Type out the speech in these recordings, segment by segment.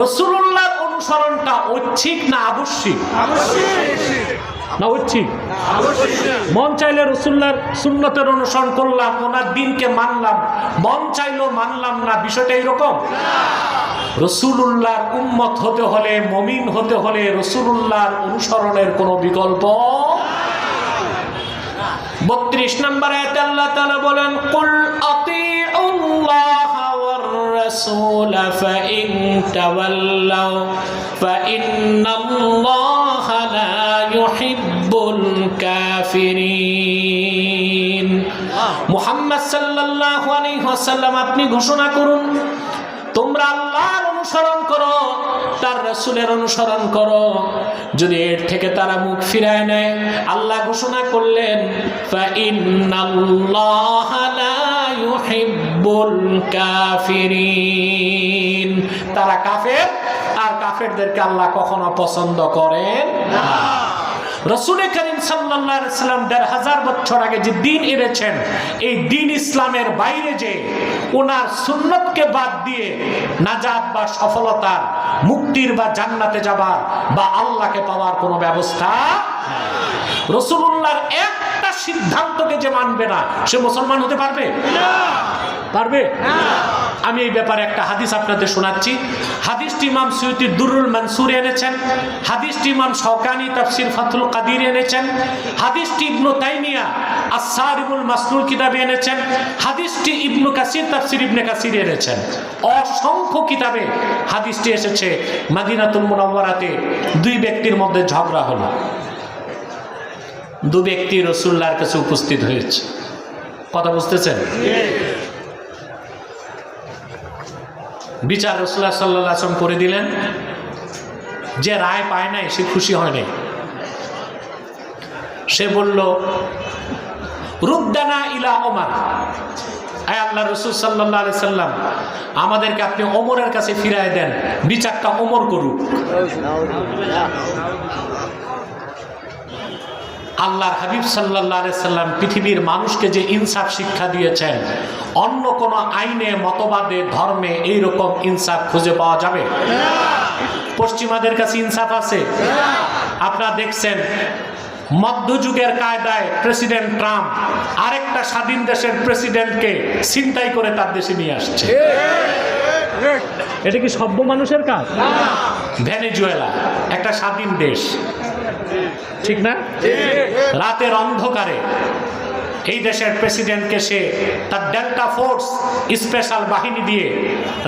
রাসূলুল্লাহর অনুসরণটা ঐচ্ছিক না আবশ্যিক? না ঐচ্ছিক। মন চাইলে রাসূলুল্লাহর সুন্নতের অনুসরণ করলাম, ওনার দ্বীনকে মানলাম, মন চাইলো মানলাম না, বিষয়টা এরকম। রাসূলুল্লাহর উম্মত হতে হলে, মুমিন হতে হলে রাসূলুল্লাহর অনুসরণের কোনো বিকল্প। 32 নম্বর আয়াতে আল্লাহ তাআলা বলেন, কুল আতিউল্লাহ ওয়ার রাসূল ফাইন তাওয়াল্লাউ ফাইন্নাল্লাহা লা ইউহিব্বুল কাফিরিন। মুহাম্মদ সাল্লাল্লাহু আলাইহি ওয়াসাল্লাম আপনি ঘোষণা করুন, তোমরা আল্লাহর অনুসরণ করো, তার রাসূলের অনুসরণ করো। যদি এর থেকে তারা মুখ ফিরায় নেয়, আল্লাহ ঘোষণা করলেন ফাইন্নাল্লাহা লা ইউহিব্বুল কাফিরিন, তারা কাফের, আর কাফেরদেরকে আল্লাহ কখনো পছন্দ করেন না। রাসূল করিম সাল্লাল্লাহু আলাইহি ওয়াসাল্লাম ১৫০০ বছর আগে যে দ্বীন এনেছেন, এই দ্বীন ইসলামের বাইরে যে ওনার সুন্নতকে বাদ দিয়ে নাজাত বা সফলতার, মুক্তির বা জান্নাতে যাবার বা আল্লাহকে পাওয়ার কোনো ব্যবস্থা নাই। রাসূলুল্লাহর একটা সিদ্ধান্তকে যে মানবে না, সে মুসলমান হতে পারবে না? পারবে না। আমি এই ব্যাপারে একটা হাদিস আপনাদের শোনাচ্ছি। হাদিসটি ইমাম সুয়ুতী দুরুল মানসুর এনেছেন, হাদিসটি ইমাম শাওকানি তাফসীর ফাথুল কাদির এনেছেন, হাদিসটি ইবনু তাইমিয়া আস-সারিমুল মাসলুল কিতাবে এনেছেন, হাদিসটি ইবনু কাসির তাফসীর ইবনে কাসির এনেছেন। অসংখ্য কিতাবে হাদিসটি এসেছে। মদিনাতুল মুনাওয়ারাতে দুই ব্যক্তির মধ্যে ঝগড়া হলো। দুই ব্যক্তি রাসূলুল্লাহর কাছে উপস্থিত হয়েছে। কথা বুঝতেছেন? বিচার রাসূলুল্লাহ সাল্লাল্লাহু আলাইহি ওয়াসাল্লাম করে দিলেন। যে রায় পায় নাই সে খুশি হয় নাই। সে বলল, রুদ্দানা ইলা ওমর, আয় আল্লাহ রাসূল সাল্লাল্লাহু আলাইহি ওয়াসাল্লাম, আমাদেরকে আপনি ওমরের কাছে ফিরায় দেন, বিচারটা ওমর করুক। আল্লাহর হাবিব সাল্লাল্লাহু আলাইহি সাল্লাম পৃথিবীর মানুষকে যে ইনসাফ শিক্ষা দিয়েছেন, অন্য কোন আইনে, মতবাদে, ধর্মে এইরকম ইনসাফ খুঁজে পাওয়া যাবে? পশ্চিমাদের কাছে ইনসাফ আছে? আপনারা দেখছেন মধ্যযুগের কায়দায় প্রেসিডেন্ট ট্রাম্প আরেকটা স্বাধীন দেশের প্রেসিডেন্টকে ছিনতাই করে তার দেশে নিয়ে আসছে। এটা কি সভ্য মানুষের কাজ? ভেনেজুয়েলা একটা স্বাধীন দেশ, ঠিক না? রাতের অন্ধকারে এই দেশের প্রেসিডেন্টকে সে তার ডেল্টা ফোর্স স্পেশাল বাহিনী দিয়ে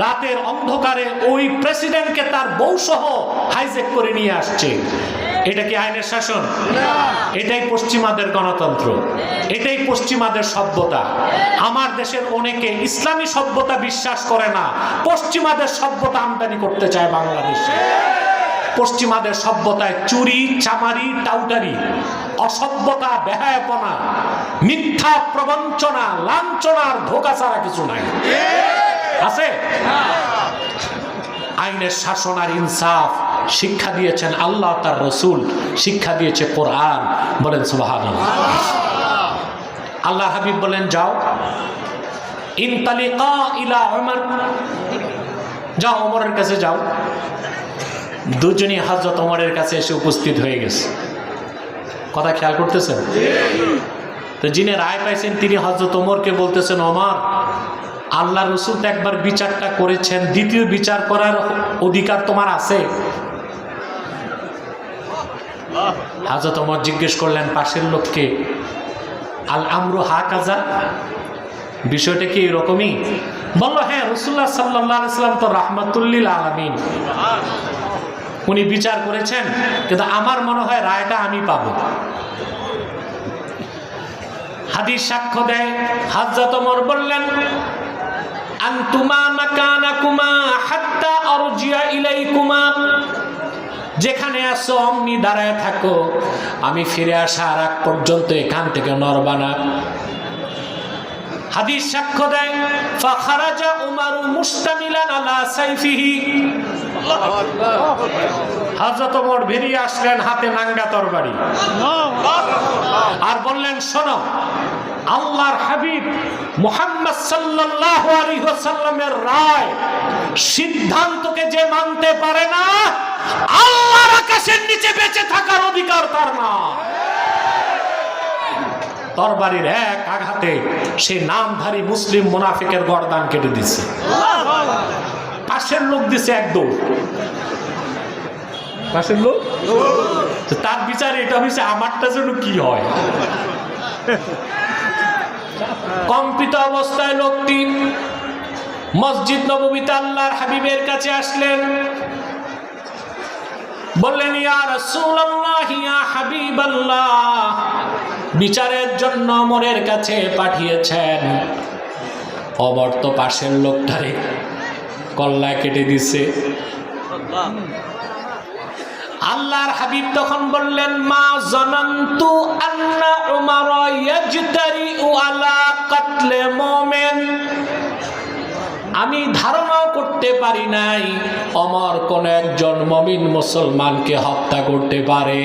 রাতের অন্ধকারে ওই প্রেসিডেন্টকে তার বউসহ হাইজ্যাক করে নিয়ে আসছে। এটা কি আইনের শাসন? এটাই পশ্চিমাদের গণতন্ত্র, এটাই পশ্চিমাদের সভ্যতা। আমার দেশের অনেকে ইসলামী সভ্যতা বিশ্বাস করে না, পশ্চিমাদের সভ্যতা আমদানি করতে চায় বাংলাদেশে। পশ্চিমাদের সভ্যতায় চুরি, চামারি, টাউটারি, অসভ্যতা, বেহায়াপনা, মিথ্যা প্রবঞ্চনা, লাঞ্ছনার ধোঁকা ছাড়া কিছু নাই। আছে? আইনের শাসন আর ইনসাফ শিক্ষা দিয়েছেন আল্লাহ, তার রাসূল শিক্ষা দিয়েছে কোরআন। বলেন সুবহানাল্লাহ। আল্লাহ হাবিব বলেন, যাও ইনতালিকা ইলা ওমর, যাও ওমরের কাছে যাও। দুজনই হযরত ওমরের কাছে এসে উপস্থিত হয়ে গেছে। কথা খেয়াল করতেছেন? তো যিনি রায় পাইছেন তিনি হযরত ওমরকে বলতেছেন, ওমর, আল্লাহ রাসূল তো একবার বিচারটা করেছেন, দ্বিতীয় বিচার করার অধিকার তোমার আছে? হযরত ওমর জিজ্ঞেস করলেন পাশের লোককে, আল আমরু হাকাযা, বিষয়টা কি এরকমই? বলল, হ্যাঁ, রাসূলুল্লাহ সাল্লাল্লাহু আলাইহি ওয়াসাল্লাম তো রাহমাতুল লিল আলামিন, উনি বিচার করেছেন, কিন্তু আমার মনে হয় রায়টা আমি পাবো। হাদিস সাক্ষ্য দেয়, হযরত ওমর বললেন, আনতুমা মাকানাকুমা হাত্তা আরজিয়া ইলাইকুমা, যেখানে আছো অমনি দাঁড়ায় থাকো, আমি ফিরে আসার আগ পর্যন্ত এখান থেকে নড়বা না। হাদিস সাক্ষ্য দেয়, ফাখারাজা উমারু মুস্তামিলান আলা সাইফিহি, হযরত ওমর বেরিয়ে আসলেন হাতে নাঙ্গা তরবারি, আর বললেন, শোনো, আল্লাহর হাবিব মুহাম্মদ সাল্লাল্লাহু আলাইহি ওয়াসাল্লামের রায় সিদ্ধান্তকে যে মানতে পারে না, আল্লাহর আকাশের নিচে বেঁচে থাকার অধিকার তার না। তরবারির এক আঘাতে সেই নামধারী মুসলিম মুনাফিকের গর্দান কেটে দিছে। পাশের লোক দিছে এক দৌড়, পাশের লোক, তার বিচার এটা হয়েছে আমারটা যেন কি হয়। কম্পিত অবস্থায় লোকটি মসজিদ নববীতে আল্লাহর হাবিবের কাছে আসলেন, বললেন, ইয়া রাসূলুল্লাহ, ইয়া হাবিবাল্লাহ, বিচারের জন্য ওমরের কাছে পাঠিয়েছেন। ওমর তো পাশের লোকটারে কল্লা কেটে দিছে। আল্লাহর হাবিব তখন বললেন, মা জানান্তু আন্না উমর ইয়াজতারিউ আলা কাতলে মুমিন, আমি ধারণাও করতে পারি নাই ওমর কোন একজন মুমিন মুসলমানকে হত্যা করতে পারে।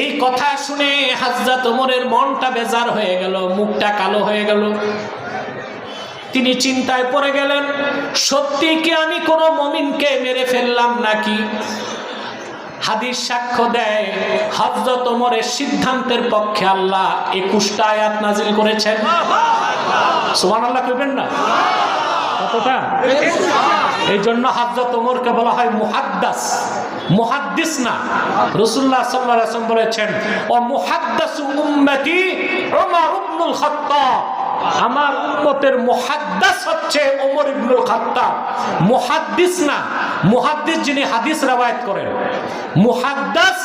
এই কথা শুনে হযরত ওমরের মনটা বেজার হয়ে গেল, মুখটা কালো হয়ে গেল। তিনি চিন্তায় পড়ে গেলেন, সত্যি কি আমি কোনো মুমিনকে মেরে ফেললাম নাকি? হাদিস সাক্ষ্য দেয়, হযরত ওমরের সিদ্ধান্তের পক্ষে আল্লাহ 21টা আয়াত নাজিল করেছেন। সুবহানাল্লাহ কইবেন না? কতটা? এই জন্য হযরত ওমরকে বলা হয় মুহাদ্দাস, মুহাদ্দিস না। রাসূলুল্লাহ সাল্লাল্লাহু আলাইহি ওয়াসাল্লাম বলেছেন, ও মুহাদ্দাসু উম্মতি ওমর ইবনুল খাত্তাব, আমার উম্মতের মুহাদ্দিস হচ্ছে ওমর ইবনুল খাত্তাব। মুহাদ্দিস না, মুহাদ্দিস যিনি হাদিস রওয়ায়াত করেন, মুহাদ্দিস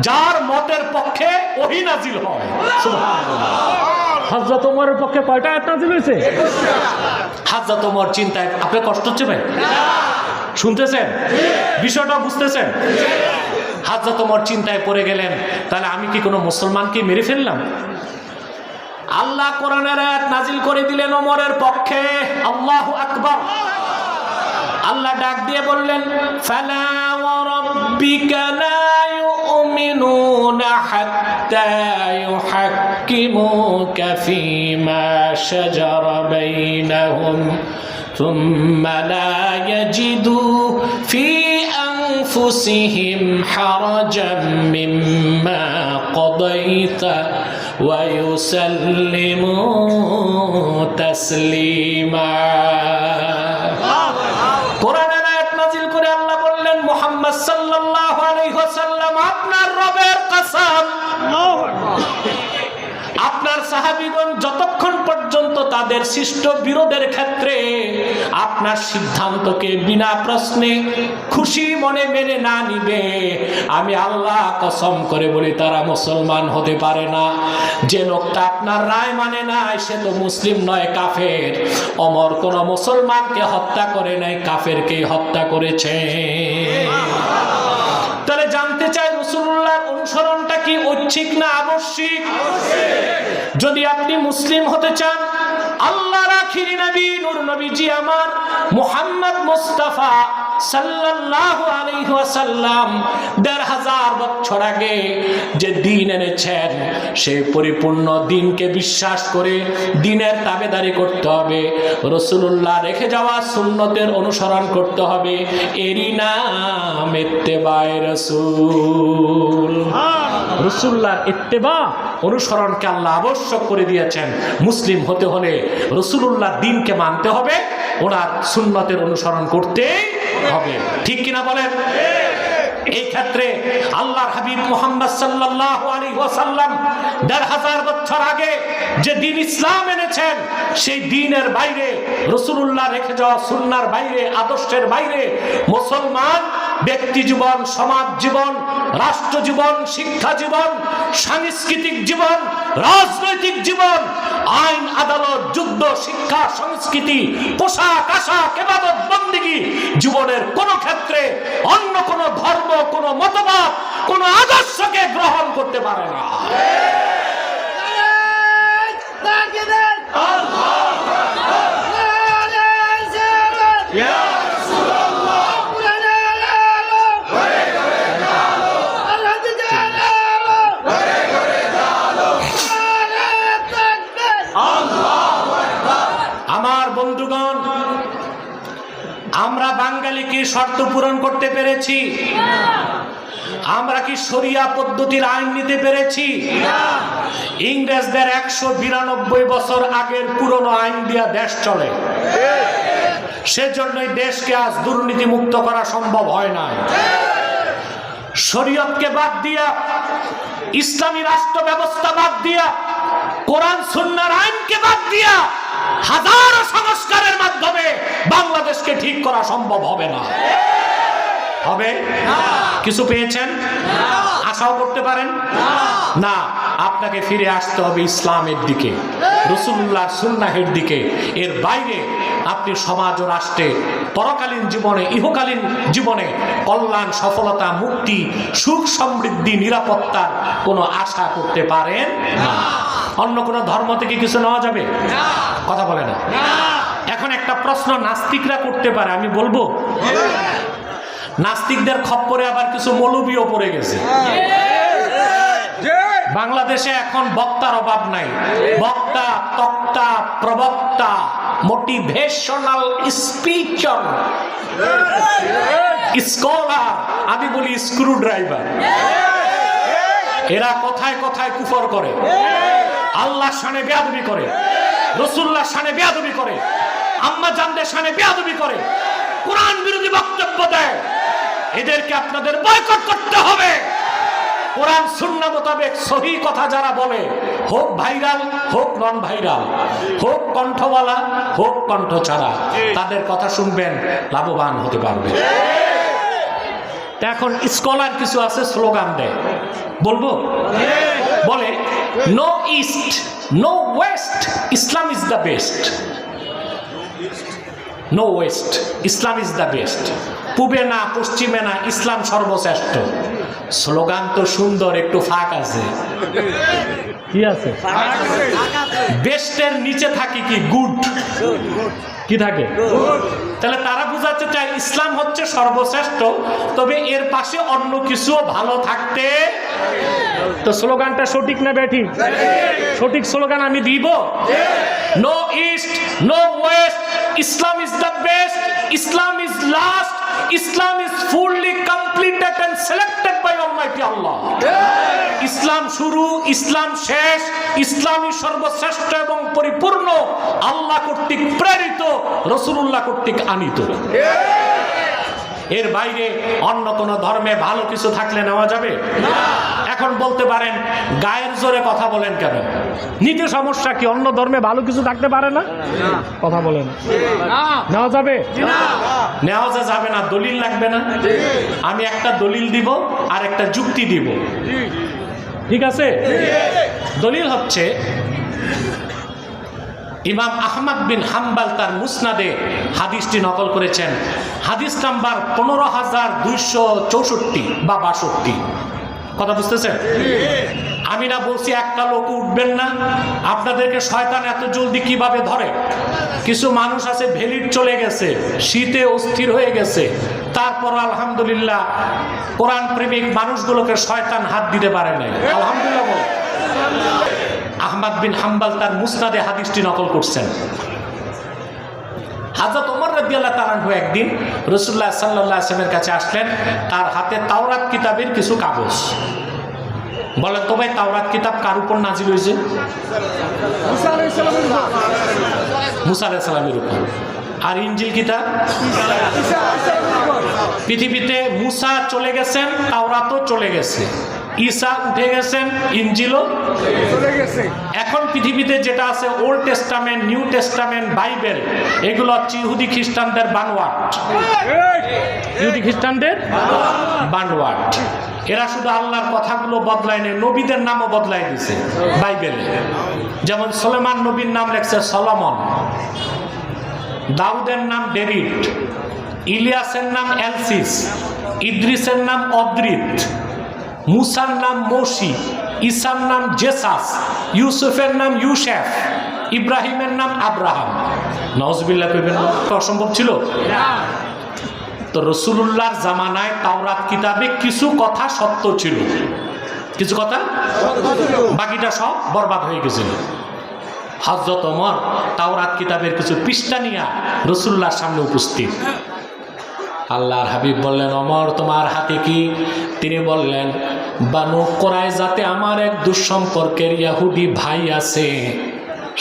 যার মতের পক্ষে ওহী নাজিল হয়। সুবহানাল্লাহ। হযরত ওমরের পক্ষে কয়টা আয়াত নাজিল হয়েছে? হযরত ওমর চিন্তায়, আপনার কষ্ট হচ্ছে ভাই? শুনতেছেন? বিষয়টা বুঝতেছেন? হযরত ওমর চিন্তায় পড়ে গেলেন, তাহলে আমি কি কোনো মুসলমানকে মেরে ফেললাম? আল্লাহ কোরআনের আয়াত নাজিল করে দিলেন ওমরের পক্ষে। আল্লাহু আকবার। আল্লাহ ডাক দিয়ে বললেন, ফালা ওয়া রাব্বিকা লা ইউমিনুনা হাত্তা ইউহাক্কিমুকা ফীমা শাজারা বাইনাহুম থুম্মা লা ইয়াজিদু ফি আনফুসিহিম হারাজাম মিম্মা কাদাইতা ওয়া ইউসাল্লিমু তাসলিমা। কোরআনের আয়াত নাজিল করে আল্লাহ বললেন, মুহাম্মদ সাল্লাল্লাহু আলাইহি ওয়াসাল্লাম, আপনার রবের কসম, আপনার সাহাবীগণ যতক্ষণ পর্যন্ত তাদের সৃষ্ট বিরোধের ক্ষেত্রে আপনার সিদ্ধান্তকে বিনা প্রশ্নে খুশি মনে মেনে না নিবে, আমি আল্লাহ কসম করে বলি তারা মুসলমান হতে পারে না। যে লোকটা আপনার রায় মানে না, সে তো মুসলিম নয়, কাফের। ওমর কোন মুসলমানকে হত্যা করে নাই, কাফেরকেই হত্যা করেছে। তাহলে জানতে চাই, রাসূলুল্লাহর অনুসরণটা কি ঐচ্ছিক না আবশ্যিক? যদি আপনি মুসলিম হতে চান, আল্লাহর আখিরি নবী নূর নবীজি আমার মুহাম্মদ মুস্তাফা সাল্লাল্লাহু আলাইহি ওয়াসাল্লাম ১৫০০ বছর আগে যে দ্বীন এনেছেন, সেই পরিপূর্ণ দ্বীনকে বিশ্বাস করে দ্বীনের তাবেদারি করতে হবে। রাসূলুল্লাহ রেখে যাওয়া সুন্নতের অনুসরণ করতে হবে। এরই নাম ইত্তেবায়ে রাসূল। রাসূলুল্লাহর ইত্তেবা, অনুসরণকে আল্লাহ আবশ্যক করে দিয়েছেন। মুসলিম হতে হলে রাসূলুল্লাহর দ্বীনকে মানতে হবে, ওনার সুন্নতের অনুসরণ করতে হবে। ঠিক কিনা বলেন? এই ক্ষেত্রে আল্লাহর হাবিব মুহাম্মদ সাল্লাল্লাহু আলাইহি ওয়াসাল্লাম ১৫০০ বছর আগে যে দ্বীন ইসলাম এনেছেন, সেই দ্বীনের বাইরে, রাসূলুল্লাহ রেখে যাওয়া সুন্নাহর বাইরে, আদর্শের বাইরে মুসলমান ব্যক্তি জীবন, সমাজ জীবন, রাষ্ট্র জীবন, শিক্ষা জীবন, সাংস্কৃতিক জীবন, রাজনৈতিক জীবন, আইন আদালত, যুদ্ধ, শিক্ষা, সংস্কৃতি, পোশাক আশাক, ইবাদত বন্দেগী, জীবনের কোন ক্ষেত্রে অন্য কোন ধর্ম, কোন মতবাদ, কোন আদর্শকে গ্রহণ করতে পারে না। আমরা বাঙালি কি শর্ত পূরণ করতে পেরেছি? আমরা কি শরিয়া পদ্ধতির আইন নিতে পেরেছি? ইংরেজদের 192 বছর আগের পুরনো আইন দিয়া দেশ চলে, সেজন্যই দেশকে আজ দুর্নীতি মুক্ত করা সম্ভব হয় না। শরীয়তকে বাদ দিয়া, ইসলামী রাষ্ট্র ব্যবস্থা বাদ দিয়া, কোরআন সুন্নাহর আইনকে বাদ দিয়া হাজারো সংস্কারের মাধ্যমে বাংলাদেশকে ঠিক করা সম্ভব হবে না। হবে? কিছু পেয়েছেন? আশাও করতে পারেন না। আপনাকে ফিরে আসতে হবে ইসলামের দিকে, রাসূলুল্লাহর সুন্নাহের দিকে। এর বাইরে আপনি সমাজ ও রাষ্ট্রে পরকালীন জীবনে, ইহকালীন জীবনে কল্যাণ, সফলতা, মুক্তি, সুখ, সমৃদ্ধি, নিরাপত্তার কোনো আশা করতে পারেন না। অন্য কোনো ধর্ম থেকে কিছু নেওয়া যাবে? কথা বলে না। এখন একটা প্রশ্ন নাস্তিকরা করতে পারে, আমি বলবো। নাস্তিকদের খপ্পরে আবার কিছু মৌলবীও পড়ে গেছে। বাংলাদেশে এখন বক্তার অভাব নাই। বক্তা, তক্তা, প্রবক্তা, মোটিভেশনাল স্পিচার, স্কলার, আমি বলি স্ক্রু ড্রাইভার, এরা কথায় কথায় কুফর করে, আল্লাহর শানে বেয়াদবি করে, রাসূলুল্লাহর শানে বেয়াদবি করে, আম্মা জানদের শানে বেয়াদবি করে, কোরআন বিরোধী বক্তব্য দেয়। এদেরকে আপনাদের বয়কট করতে হবে। কোরআন সুন্নাহ মোতাবেক সহি কথা যারা বলে, হোক ভাইরাল, হোক নন ভাইরাল, হোক কণ্ঠওয়ালা, হোক কণ্ঠ ছাড়া, তাদের কথা শুনবেন, লাভবান হতে পারবে। এখন স্কলার কিছু আছে, স্লোগান দেয়, বলবো? বলে no east, no west, Islam is the best. No west, Islam is the best. পূবে না, পশ্চিমে না, ইসলাম সর্বশ্রেষ্ঠ। স্লোগান তো সুন্দর, একটু ফাঁক আছে। কি আছে? বেস্টের নিচে থাকে কি? গুড। কি থাকে? তাহলে তারা বুঝাতে চায় ইসলাম হচ্ছে সর্বশ্রেষ্ঠ, তবে এর পাশে অন্য কিছু ভালো থাকতে। তো স্লোগানটা সঠিক না ব্যাঠিক? সঠিক স্লোগান আমি দিব। No east, no west, Islam is the best, Islam is last, Islam is fully completed and selected by almighty Allah. ইসলাম শুরু, ইসলাম শেষ, ইসলামই সর্বশ্রেষ্ঠ এবং পরিপূর্ণ, আল্লাহ কর্তৃক প্রেরিত, রাসূলুল্লাহ কর্তৃক আনিত। এর বাইরে অন্য কোন ধর্মে ভালো কিছু থাকলে নেওয়া যাবে না। এখন বলতে পারেন গায়ের জোরে কথা বলেন কেন? নিতে সমস্যা কি? অন্য ধর্মে ভালো কিছু থাকতে পারে না? কথা বলেন, নেওয়া যাবে? নেওয়া যাবে না। দলিল লাগবে না? আমি একটা দলিল দিব আর একটা যুক্তি দিব, ঠিক আছে? দলিল হচ্ছে ইমাম আহমদ বিন হাম্বল তার মুসনাদে হাদিসটি নকল করেছেন। হাদিস নাম্বার 15,264 বা 62। কথা বুঝতেছেন? আমি না বলছি একটা লোক উঠবেন না। আপনাদেরকে শয়তান এত জলদি কিভাবে ধরে? কিছু মানুষ আছে ভ্যালিড চলে গেছে, শীতে অস্থির হয়ে গেছে, তারপর আলহামদুলিল্লাহ কোরআন প্রেমিক মানুষগুলোকে শয়তান হাত দিতে পারে নাই। আলহামদুলিল্লাহ বল। আহমদ বিন হাম্বল তার মুসনাদে হাদিসটি নকল করছেন। হযরত ওমর রাদিয়াল্লাহু তাআলা আনহু একদিন রাসূলুল্লাহ সাল্লাল্লাহু আলাইহি ওয়াসাল্লামের কাছে আসলেন, তার হাতে তাওরাত কিতাবের কিছু কাগজ। বলেন তো ভাই, তাওরাত কিতাব কার উপর নাজিল হয়েছে? মুসা আলাইহিস সালামের উপর। আর ইনজিল কিতাব পৃথিবীতে মুসা চলে গেছেন, তাওরাতও চলে গেছে, ঈসা উঠে গেছেন, ইনজিলও চলে গেছে। এখন পৃথিবীতে যেটা আছে old testament, new testament, Bible, এগুলো হচ্ছে ইহুদি খ্রিস্টানদের বানোয়াট। ইহুদি খ্রিস্টানদের বানোয়াট। এরা শুধু আল্লাহর কথাগুলো বদলায় নেই, নবীদের নামও বদলাই দিছে বাইবেলে। যেমন সুলেমান নবীর নাম লেখছে সলোমন, দাউদের নাম ডেভিড, ইলিয়াসের নাম এলসিস, ইদ্রিসের নাম অদ্রিত, মুসার নাম মোশি, ঈসার নাম জেসাস, ইউসুফের নাম ইউসেফ, ইব্রাহিমের নাম আব্রাহাম। নাউজুবিল্লাহ কইবেন না? অসম্ভব ছিল? তো রাসূলুল্লাহর জামানায় তাওরাত কিতাবে কিছু কথা সত্য ছিল, কিছু কথা, বাকিটা সব বরবাদ হয়ে গেছিল। হযরত ওমর তাওরাত কিতাবের কিছু পৃষ্ঠা নিয়ে রাসূলুল্লাহর সামনে উপস্থিত। আল্লাহর হাবিব বললেন, ওমর তোমার হাতে কি? তিনি বললেন, বানু কুরাইজাতে আমার এক দুঃসম্পর্কের ইহুদি ভাই আছে,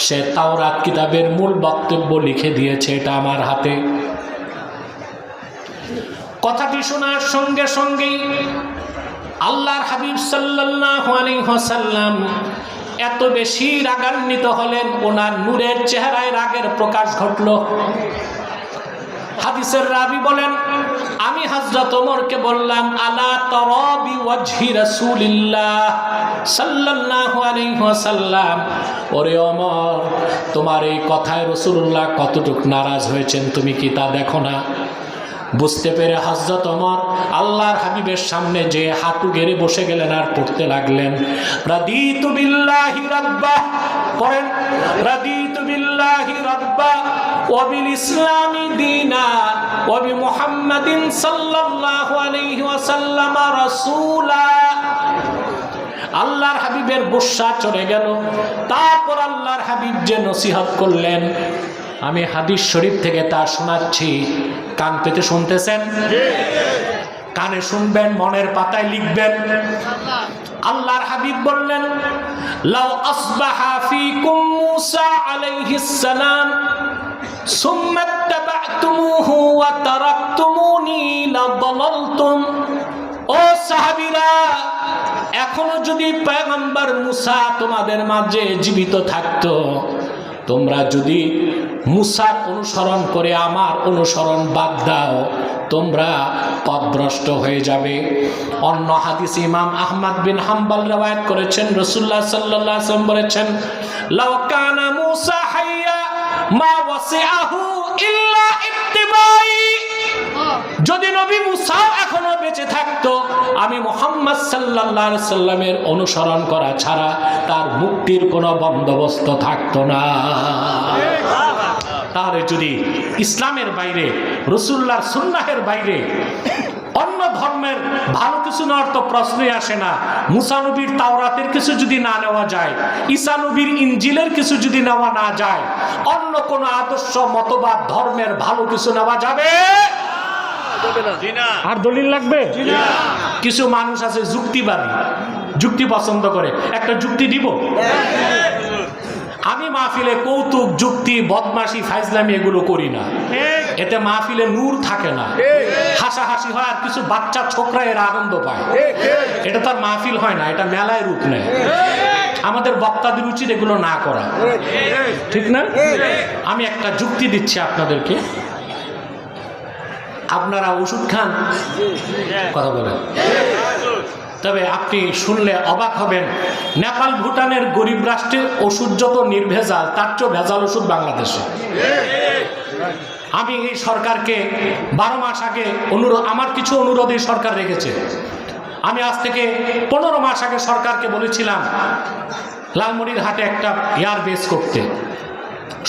সে তাওরাত কিতাবের মূল বক্তব্য লিখে দিয়েছে, এটা আমার হাতে। কথাটি শোনার সঙ্গে সঙ্গেই আল্লাহর হাবিব সাল্লাল্লাহু আলাইহি ওয়াসাল্লাম এত বেশি রাগান্বিত হলেন, ওনার নূরের চেহারায় রাগের প্রকাশ ঘটল। হাদিসের রাবি বলেন, আমি হযরত ওমরকে বললাম, আলা তারা বিওয়াজহি রাসূলিল্লাহ সাল্লাল্লাহু আলাইহি ওয়াসাল্লাম, ওরে ওমর, তোমার এই কথায় রাসূলুল্লাহ কতটুকু নারাজ হয়েছেন তুমি কি তা দেখো না? বুঝতে পেরে হযরত ওমর আল্লাহর হাবিবের সামনে যে হাঁটু গেড়ে বসে গেলেন আর পড়তে লাগলেন, রাদিতু বিল্লাহি রাব্বা, পড়েন, রাদিতু বিল্লাহি রাব্বা ওয়া বিল ইসলামি দীনা ওয়া বি মুহাম্মাদিন সাল্লাল্লাহু আলাইহি ওয়াসাল্লাম রাসূলা। আল্লাহর হাবিবের গুসা চলে গেল। তারপর আল্লাহর হাবিব যে নসিহত করলেন, আমি হাদিস শরীফ থেকে তা শোনাচ্ছি, কান পেতে শুনতেছেন? কানে শুনবেন, মনের পাতায় লিখবেন। আল্লাহর হাবিব বললেন, লাউ আসবাহা ফীকুম মূসা আলাইহিস সালাম সুম্মা ইত্তাবা'তুমুহু ওয়া তারাকতুমুনি লাদালালতুম। ও সাহাবীরা, এখনো যদি পয়গম্বর মূসা তোমাদের মাঝে জীবিত থাকতো, তোমরা যদি মূসার অনুসরণ করে আমার অনুসরণ বাদ দাও, তোমরা পথভ্রষ্ট হয়ে যাবে। অন্য হাদিস ইমাম আহমদ বিন হাম্বল রওয়ায়াত করেছেন, রাসূলুল্লাহ সাল্লাল্লাহু আলাইহি ওয়াসাল্লাম বলেছেন, লাউ কানা মূসা হাইয়া মা ওয়াসিআহু ইল্লা ইত্তিবাই। যদি নবী মূসা এখনো বেঁচে থাকতো, আমি মুহাম্মদ সাল্লাল্লাহু আলাইহি সাল্লামের অনুসরণ করা ছাড়া তার মুক্তির কোনো বন্দোবস্ত থাকতো না। তাহলে যদি ইসলামের বাইরে, রাসূলুল্লাহর সুন্নাহের বাইরে অন্য ধর্মের ভালো কিছু নেওয়ার তো প্রশ্নই আসে না। মুসা নবীর তাওরাতের কিছু যদি না নেওয়া যায়, ঈসা নবীর ইনজিলের কিছু যদি নেওয়া না যায়, অন্য কোনো আদর্শ মতবাদ ধর্মের ভালো কিছু নেওয়া যাবে আর দলিল লাগবে? কিছু মানুষ আছে যুক্তিবাদী, যুক্তি পছন্দ করে। একটা যুক্তি দিব? আমি মাহফিলে কৌতুক, যুক্তি, বদমাশি, ফাইজলামি এগুলো করি না। এতে মাহফিলে নূর থাকে না, হাসাহাসি হয় আর কিছু বাচ্চা ছোকরা এর আনন্দ পায়। এটা তার মাহফিল হয় না, এটা মেলায় রূপ নেয়। আমাদের বক্তাদের উচিত এগুলো না করা, ঠিক না? আমি একটা যুক্তি দিচ্ছি আপনাদেরকে, আপনারা ওষুধ খান, কথা বলেন, তবে আপনি শুনলে অবাক হবেন, নেপাল ভুটানের গরিব রাষ্ট্রের ওষুধ যত নির্ভেজাল, তার চেয়ে ভেজাল ওষুধ বাংলাদেশে। আমি এই সরকারকে 12 মাস আগে আমার কিছু অনুরোধ এই সরকার রেখেছে। আমি আজ থেকে 15 মাস আগে সরকারকে বলেছিলাম লালমনিরহাটে একটা এয়ার বেস করতে।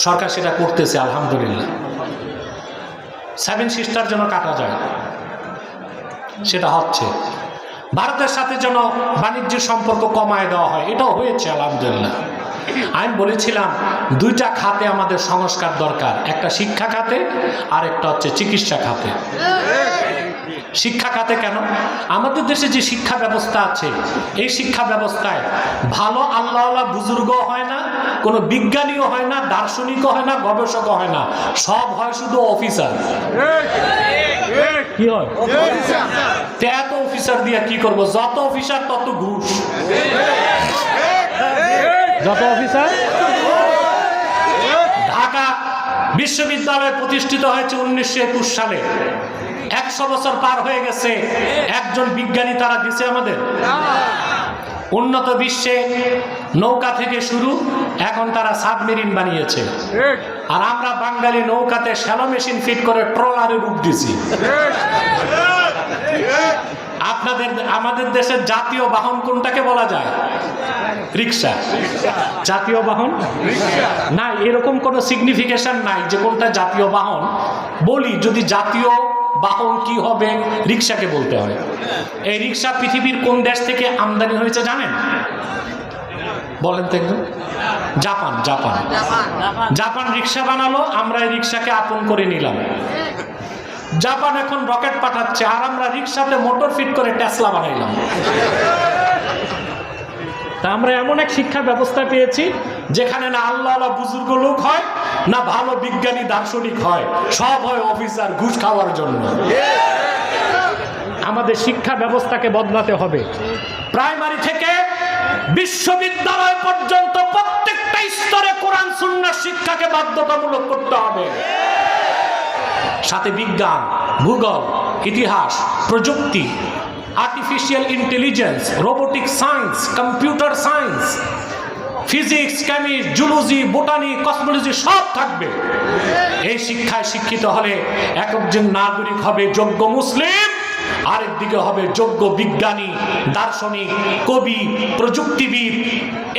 সরকার সেটা করতেছে আলহামদুলিল্লাহ। 7 সিস্টার যেন কাটা যায়, সেটা হচ্ছে। ভারতের সাথে যেন বাণিজ্য সম্পর্ক কমায় দেওয়া হয়, এটাও হয়েছে আলহামদুলিল্লাহ। আমি বলেছিলাম 2টা খাতে আমাদের সংস্কার দরকার, একটা শিক্ষা খাতে আর একটা হচ্ছে চিকিৎসা খাতে। শিক্ষা খাতে কেন? আমাদের দেশে যে শিক্ষা ব্যবস্থা আছে, এই শিক্ষা ব্যবস্থায় ভালো আল্লাহওয়ালা বুজুর্গও হয় না, কোনো বিজ্ঞানীও হয় না, দার্শনিকও হয় না, গবেষকও হয় না, সব হয় শুধু অফিসার। কি হয়? এত অফিসার দিয়ে কি করব? যত অফিসার তত ঘুষ, যত অফিসার। ঢাকা বিশ্ববিদ্যালয় প্রতিষ্ঠিত হয়েছে 1921 সালে। 100 বছর পার হয়ে গেছে, একজন বিজ্ঞানী তারা দিছে আমাদের? উন্নত বিশ্বে নৌকা থেকে শুরু, এখন তারা সাবমেরিন বানিয়েছে, আর আমরা বাঙালি নৌকাতে শ্যালো মেশিন ফিট করে ট্রলারে রূপ দিছি। আমাদের দেশের জাতীয় বাহন কোনটাকে বলা যায়? রিক্সা। জাতীয় বাহন না, এরকম কোনো সিগনিফিকেশন নাই যে কোনটা জাতীয় বাহন। বলি যদি জাতীয় বাহন কি হবে, রিক্সাকে বলতে হয়। এই রিক্সা পৃথিবীর কোন দেশ থেকে আমদানি হয়েছে জানেন? বলেন তো একদম। জাপান। জাপান রিক্সা বানালো, আমরা এই রিক্সাকে আপন করে নিলাম। জাপান এখন রকেট পাঠাচ্ছে, আর আমরা রিক্সাতে মোটর ফিট করে টেসলা বানাইলাম। তা আমরা এমন এক শিক্ষা ব্যবস্থা পেয়েছি যেখানে না আল্লাহ বুজুর্গ লোক হয়, না ভালো বিজ্ঞানী দার্শনিক হয়, সব হয় অফিসার ঘুষ খাওয়ার জন্য। আমাদের শিক্ষা ব্যবস্থাকে বদলাতে হবে। প্রাইমারি থেকে বিশ্ববিদ্যালয় পর্যন্ত প্রত্যেকটা স্তরে কোরআন সুন্নাহ শিক্ষাকে বাধ্যতামূলক করতে হবে। সাথে বিজ্ঞান, ভূগোল, ইতিহাস, প্রযুক্তি, artificial intelligence, robotic science, computer science, physics, chemistry, zoology, botany, cosmology সব থাকবে। এই শিক্ষায় শিক্ষিত হলে একজন নাগরিক হবে যোগ্য মুসলিম, আরেকদিকে হবে যোগ্য বিজ্ঞানী, দার্শনিক, কবি, প্রযুক্তিবিদ,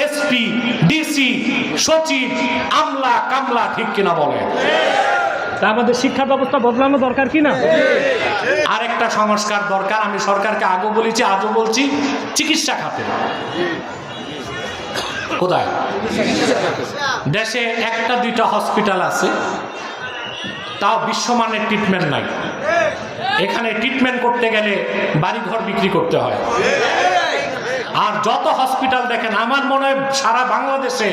এসপি, ডিসি, সচিব, আমলা, কামলা। ঠিক কিনা বলে? তা আমাদের শিক্ষা ব্যবস্থা বদলানো দরকার কিনা? আরেকটা সংস্কার দরকার। আমি সরকারকে আগেও বলেছি, আজও বলছি, চিকিৎসা খাতে। কোথায়? দেশে একটা দুইটা হসপিটাল আছে, তাও বিশ্বমানের ট্রিটমেন্ট নাই। এখানে ট্রিটমেন্ট করতে গেলে বাড়িঘর বিক্রি করতে হয়। আর যত হসপিটাল দেখেন, আমার মনে হয় সারা বাংলাদেশে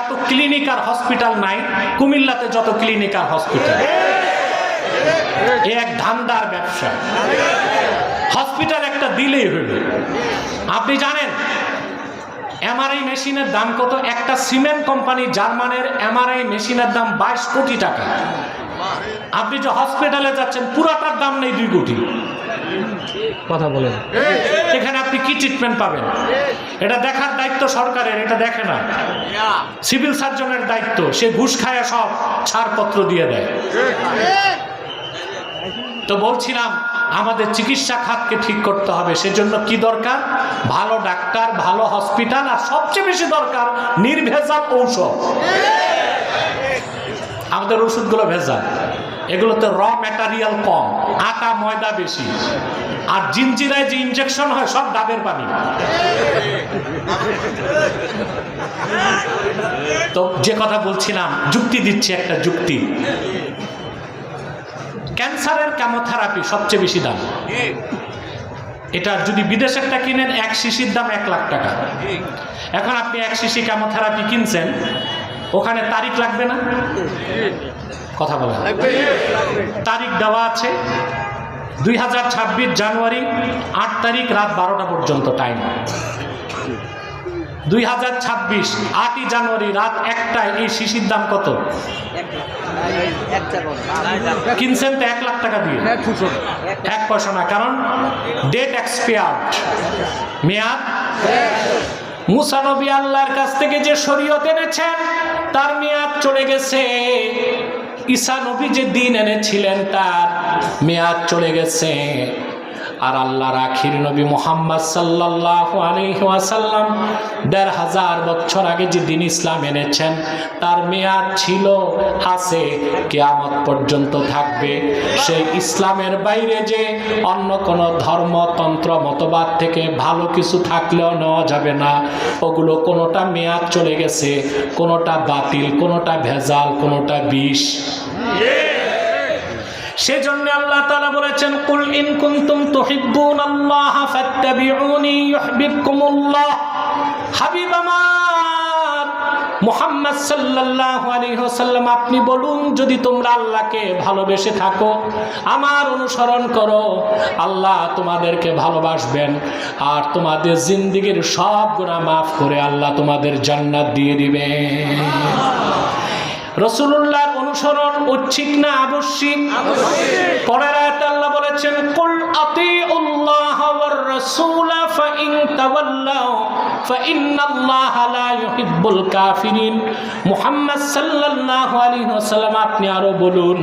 এত ক্লিনিক আর হসপিটাল নাই কুমিল্লাতে যত ক্লিনিক আর হসপিটাল। এক ধান্দার ব্যবসা। হসপিটাল একটা দিলেই হইল। আপনি জানেন এমআরআই মেশিনের দাম কত? একটা সিমেন্ট কোম্পানি জার্মানের এমআরআই মেশিনের দাম 22 কোটি টাকা। আপনি যে হসপিটালে যাচ্ছেন পুরাটার দাম নেই 2 কোটি। কথা বলেন, এখানে আপনি কি ট্রিটমেন্ট পাবেন? এটা দেখার দায়িত্ব সরকারের, এটা দেখে না। সিভিল সার্জনের দায়িত্ব, সে ঘুষ খায় সব ছাড়পত্র দিয়ে দেয়। তো বলছিলাম আমাদের চিকিৎসা খাতকে ঠিক করতে হবে। সেজন্য কি দরকার? ভালো ডাক্তার, ভালো হসপিটাল, আর সবচেয়ে বেশি দরকার নির্ভেজাল ঔষধ। আমাদের ওষুধগুলো ভেজাল, এগুলোতে র ম্যাটেরিয়াল কম, আটা ময়দা বেশি, আর জিঞ্জিরায় যে ইনজেকশন হয় সব ডাবের পানি। তো যে কথা বলছিলাম, যুক্তি দিচ্ছি, একটা যুক্তি। ক্যান্সারের কেমোথেরাপি সবচেয়ে বেশি দাম। এটা যদি বিদেশেরটা কিনেন, এক শিশির দাম 1 লাখ টাকা। এখন আপনি এক শিশি কেমোথেরাপি কিনছেন, ওখানে তারিখ লাগবে না? কথা বলেন। তারিখ দেওয়া আছে 2026 জানুয়ারি 8 তারিখ রাত 12টা পর্যন্ত টাইম। 2026 8ই জানুয়ারি রাত 1টায় এই শিশির দাম কত? কিনছেন তো 1 লাখ টাকা দিয়ে, 1 পয়সা না, কারণ ডেট এক্সপায়ার্ড, মেয়াদ। মুসা নবী আল্লাহর কাছ থেকে যে শরীয়ত এনেছেন তার মেয়াদ চলে গেছে। ঈসা নবী যে দিন এনেছিলেন তার মেয়াদ চলে গেছে। আর আল্লাহর আখির নবী মুহাম্মদ সাল্লাল্লাহু আলাইহি ওয়াসাল্লাম 1500 বছর আগে যে দিন ইসলাম এনেছেন তার মেয়াদ ছিল, আছে, কিয়ামত পর্যন্ত থাকবে। সেই ইসলামের বাইরে যে অন্য কোনো ধর্মতন্ত্র মতবাদ থেকে ভালো কিছু থাকলেও নেওয়া যাবে না। ওগুলো কোনোটা মেয়াদ চলে গেছে, কোনোটা বাতিল, কোনোটা ভেজাল, কোনোটা বিষ। সেজন্য আল্লাহ তাআলা বলেছেন, কুল ইন কুনতুম তুহিব্বুনাল্লাহ ফাত্তাবিউনি ইউহিব্বুকুমুল্লাহ। হাবিব আমার মুহাম্মদ সাল্লাল্লাহু আলাইহি ওয়াসাল্লাম, আপনি বলুন, যদি তোমরা আল্লাহকে ভালোবেসে থাকো, আমার অনুসরণ করো, আল্লাহ তোমাদেরকে ভালোবাসবেন, আর তোমাদের জিন্দেগীর সব গুনাহ মাফ করে আল্লাহ তোমাদের জান্নাত দিয়ে দিবেন। রাসূলুল্লাহর অনুসরণ ঐচ্ছিক না আবশ্যিক? পরের আয়াতে আল্লাহ বলেছেন, কুল আতিউল্লাহ ওয়ার রাসূলা ফাইন তাওয়াল্লাউ ফাইন্নাল্লাহা লা ইউহিব্বুল কাফিরিন। মুহাম্মদ সাল্লাল্লাহু আলাইহি ওয়াসাল্লাম, আপনি আরো বলুন,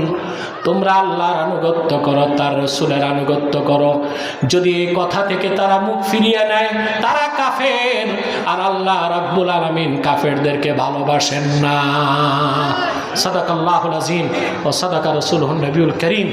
তোমরা আল্লাহর আনুগত্য করো, তার রাসূলের আনুগত্য করো। যদি এই কথা থেকে তারা মুখ ফিরিয়ে নেয় তারা কাফের, আর আল্লাহ রাব্বুল আলামিন কাফেরদেরকে ভালোবাসেন না। সাদাকাল্লাহুল আযীম ওয়া সাদাকা রাসূলুহুন নবিয়ুল কারীম।